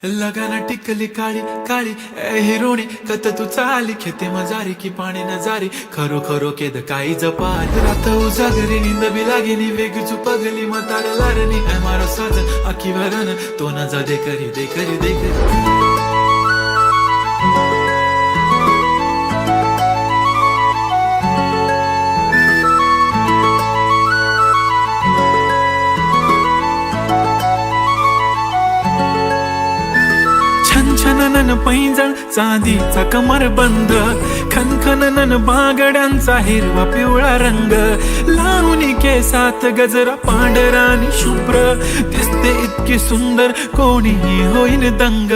लगाना टिकली काळी काळी ए हिरोणी कत तू चाली खेते मजारी की पाणी नजारी खरो खरो केद काही जपारी रात उजागरी निंद बी लागेनी वेग चुपगली मतार लारणी ए मारो साजन आखी भरन तो न जा दे करी दे करी दे करी छनछनन पैंजण चांदीचा कमर बंद खनखनन बांगड्यांचा हिरवा पिवळा रंग लावणी केसात गजरा पांढरा आणि शुभ्र दिसते इतकी सुंदर कोणीही होईन दंग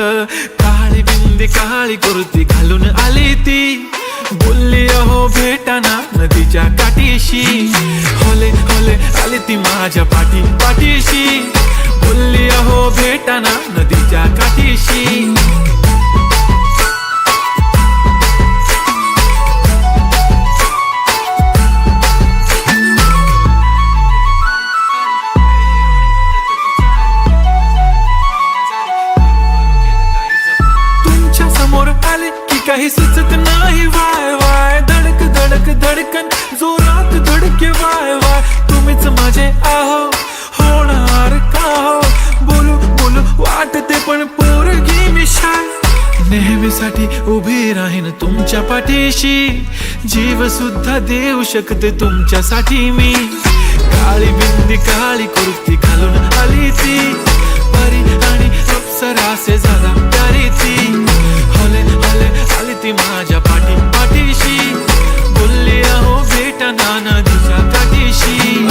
काळी बिंदी काळी कुर्ती घालून आली ती बोलली अहो भेटाना नदीच्या काठीशी होले होले आली ती माझ्या पाठीशी बोलली अहो भेटाना नदीच्या काठीशी तुमच्या समोर आले की काही सुचत नाही वाय वाय धडक धडक धडकन जोरात धडके वाय वाय तुम्हीच माझे आहो होणार का हो बोलू बोलू वाटते पण पोरगी मी शाय नेहमीसाठी उभी राहीन तुमच्या पाठीशी जीव सुद्धा देऊ शकते तुमच्यासाठी मी काळी बिंदी काळी कुर्ती घालून आली ती परी आणि अप्सरासे झाला प्यारी ती हले हले आली ती माझ्या पाठीशी बोलली अहो भेटना नदीच्या काठीशी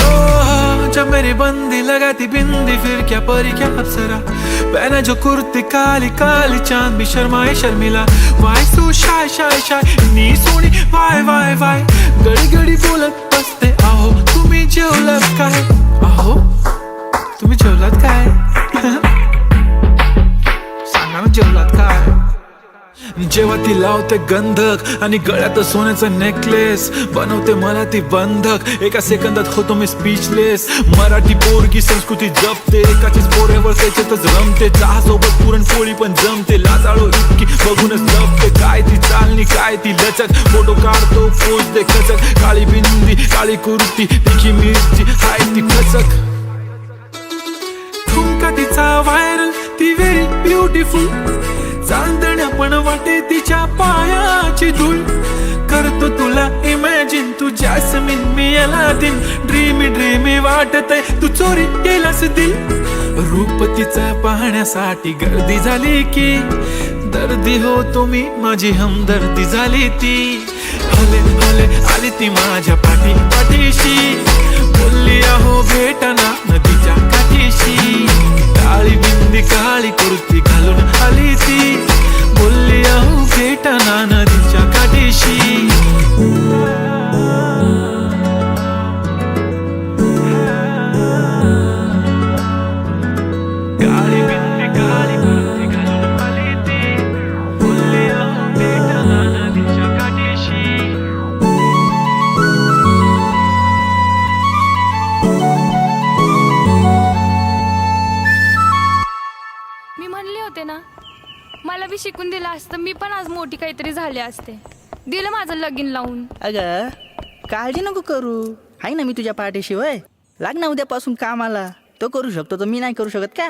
जब मेरी बंदी लगाती बिंदी फिर क्या परी क्या अप्सरा पहना जो कुर्ती काली काली चांद भी शर्माए शर्मिला why so shy shy shy नी सोनी वाय वाय वाय गडी गडी बोलत बसते आहो तुम्ही जेवलात काय आहो तुम्ही जेवलात काय सांगा ना जेवलात काय जेव्हा ती लावते गंधक आणि गळ्यात सोन्याचं नेकलेस बनवते मला ती बंधक एका सेकंदात होतो मी स्पीचलेस मराठी पोरगी संस्कृती जपते एकाचीच पोरेवर त्याच्यातच रमते चहा सोबत पुरणपोळी पण जमते लाजाळू इतकी बघूनच जपते काय ती चालणी काय ती लचक फोटो काढतो पोच दे खचक काळी बिंदी काळी कुर्ती तिखी मिरची हाय ती खचक ठुमका तिचा व्हायरल ती व्हेरी ब्युटिफुल चांदण्या पण वाटे तिच्या पायाची धूळ करतो तुला इमॅजिन तू जॅस्मिन मी अलादीन ड्रीमी ड्रीमी वाटतय तू चोरी केलास दिल रूप तिचा पाहण्यासाठी गर्दी झाली की दर्दी हो तुम्ही माझी हमदर्दी झाली ती हले हले आली ती माझ्या पाठीशी बोलली अहो भेटना नदीच्या काठीशी काळी बिंदी काळी कुर्ती घालून आली ती बोलली अहो भेटना नदीच्या काठीशी काळी बिंदी काळी कुर्ती घालून आली ती बोलली अहो भेटना नदीच्या काठीशी मी म्हणले होते ना मला बी शिकून दिलं असतं मी पण आज मोठी काहीतरी झाले असते दिलं माझं लगीन लावून अगं काळजी नको करू आहे ना मी तुझ्या पाठीशी वय लाग ना उद्यापासून कामाला तो करू शकतो तर मी नाही करू शकत का